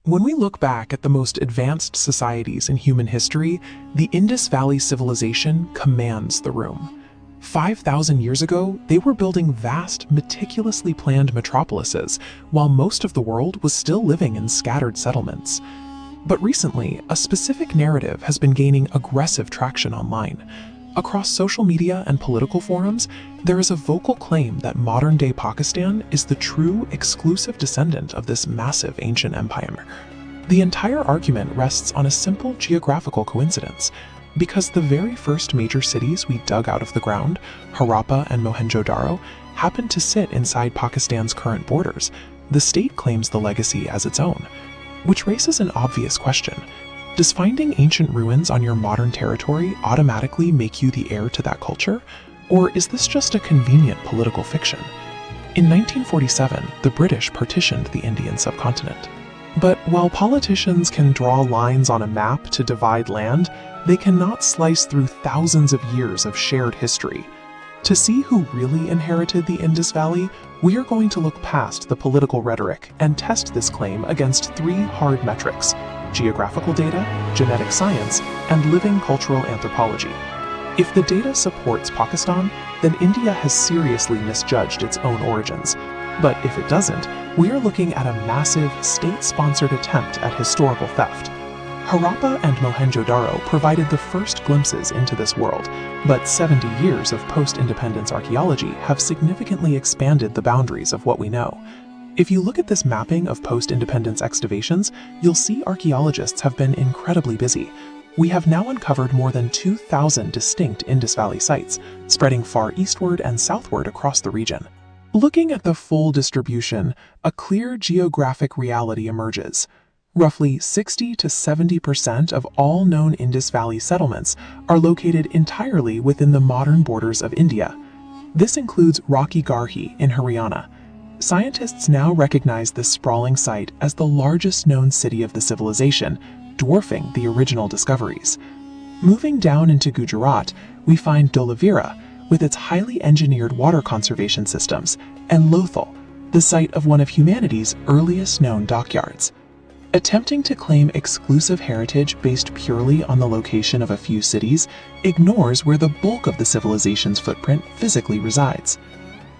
When we look back at the most advanced societies in human history, the Indus Valley Civilization commands the room. 5,000 years ago, they were building vast, meticulously planned metropolises, while most of the world was still living in scattered settlements. But recently, a specific narrative has been gaining aggressive traction online. Across social media and political forums, there is a vocal claim that modern-day Pakistan is the true, exclusive descendant of this massive ancient empire. The entire argument rests on a simple geographical coincidence. Because the very first major cities we dug out of the ground, Harappa and Mohenjo-Daro, happened to sit inside Pakistan's current borders, the state claims the legacy as its own. Which raises an obvious question. Does finding ancient ruins on your modern territory automatically make you the heir to that culture? Or is this just a convenient political fiction? In 1947, the British partitioned the Indian subcontinent. But while politicians can draw lines on a map to divide land, they cannot slice through thousands of years of shared history. To see who really inherited the Indus Valley, we are going to look past the political rhetoric and test this claim against three hard metrics: geographical data, genetic science, and living cultural anthropology. If the data supports Pakistan, then India has seriously misjudged its own origins. But if it doesn't, we are looking at a massive, state-sponsored attempt at historical theft. Harappa and Mohenjo-Daro provided the first glimpses into this world, but 70 years of post-independence archaeology have significantly expanded the boundaries of what we know. If you look at this mapping of post-independence excavations, you'll see archaeologists have been incredibly busy. We have now uncovered more than 2,000 distinct Indus Valley sites, spreading far eastward and southward across the region. Looking at the full distribution, a clear geographic reality emerges. Roughly 60 to 70% of all known Indus Valley settlements are located entirely within the modern borders of India. This includes Rakhigarhi in Haryana. Scientists now recognize this sprawling site as the largest known city of the civilization, dwarfing the original discoveries. Moving down into Gujarat, we find Dholavira, with its highly engineered water conservation systems, and Lothal, the site of one of humanity's earliest known dockyards. Attempting to claim exclusive heritage based purely on the location of a few cities ignores where the bulk of the civilization's footprint physically resides.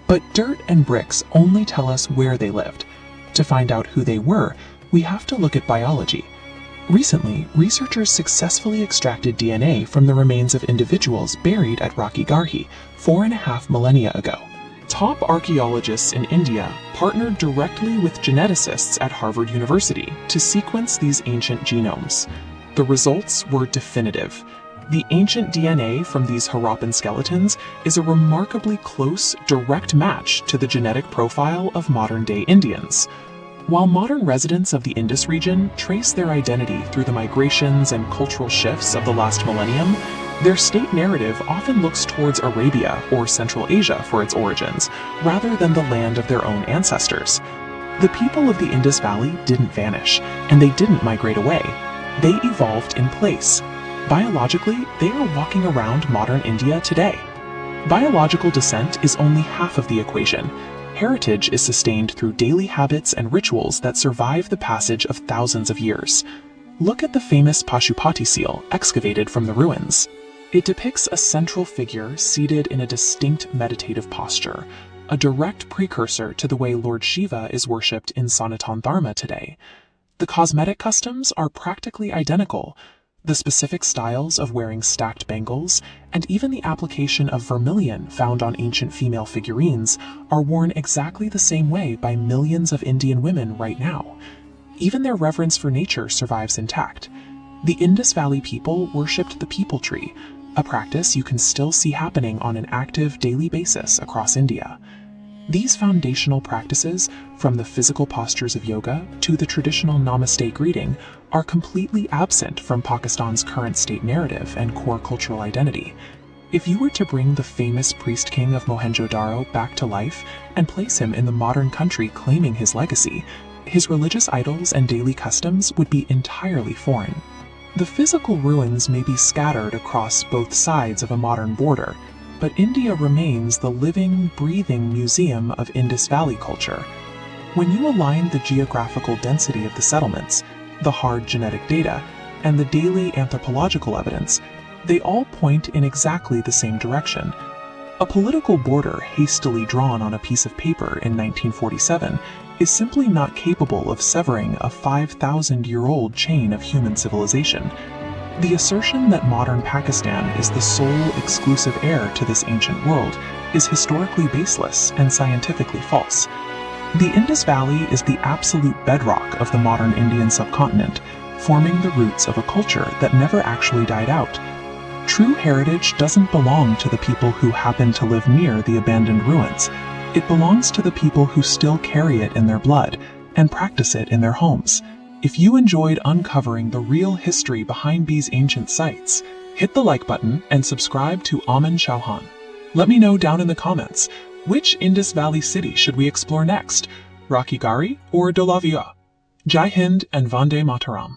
But dirt and bricks only tell us where they lived. To find out who they were, we have to look at biology. Recently, researchers successfully extracted DNA from the remains of individuals buried at Rakhigarhi 4.5 millennia ago. Top archaeologists in India partnered directly with geneticists at Harvard University to sequence these ancient genomes. The results were definitive. The ancient DNA from these Harappan skeletons is a remarkably close, direct match to the genetic profile of modern-day Indians. While modern residents of the Indus region trace their identity through the migrations and cultural shifts of the last millennium, their state narrative often looks towards Arabia or Central Asia for its origins, rather than the land of their own ancestors. The people of the Indus Valley didn't vanish, and they didn't migrate away. They evolved in place. Biologically, they are walking around modern India today. Biological descent is only half of the equation. Heritage is sustained through daily habits and rituals that survive the passage of thousands of years. Look at the famous Pashupati seal excavated from the ruins. It depicts a central figure seated in a distinct meditative posture, a direct precursor to the way Lord Shiva is worshipped in Sanatan Dharma today. The cosmetic customs are practically identical. The specific styles of wearing stacked bangles, and even the application of vermilion found on ancient female figurines, are worn exactly the same way by millions of Indian women right now. Even their reverence for nature survives intact. The Indus Valley people worshipped the peepal tree, a practice you can still see happening on an active daily basis across India. These foundational practices, from the physical postures of yoga to the traditional namaste greeting, are completely absent from Pakistan's current state narrative and core cultural identity. If you were to bring the famous priest king of Mohenjo-Daro back to life and place him in the modern country claiming his legacy, his religious idols and daily customs would be entirely foreign. The physical ruins may be scattered across both sides of a modern border, but India remains the living, breathing museum of Indus Valley culture. When you align the geographical density of the settlements, the hard genetic data, and the daily anthropological evidence, they all point in exactly the same direction. A political border hastily drawn on a piece of paper in 1947 is simply not capable of severing a 5,000-year-old chain of human civilization. The assertion that modern Pakistan is the sole exclusive heir to this ancient world is historically baseless and scientifically false. The Indus Valley is the absolute bedrock of the modern Indian subcontinent, forming the roots of a culture that never actually died out. True heritage doesn't belong to the people who happen to live near the abandoned ruins. It belongs to the people who still carry it in their blood and practice it in their homes. If you enjoyed uncovering the real history behind these ancient sites, hit the like button and subscribe to Aman Chouhan. Let me know down in the comments, which Indus Valley city should we explore next, Rakhigarhi or Dhalavia? Jai Hind and Vande Mataram.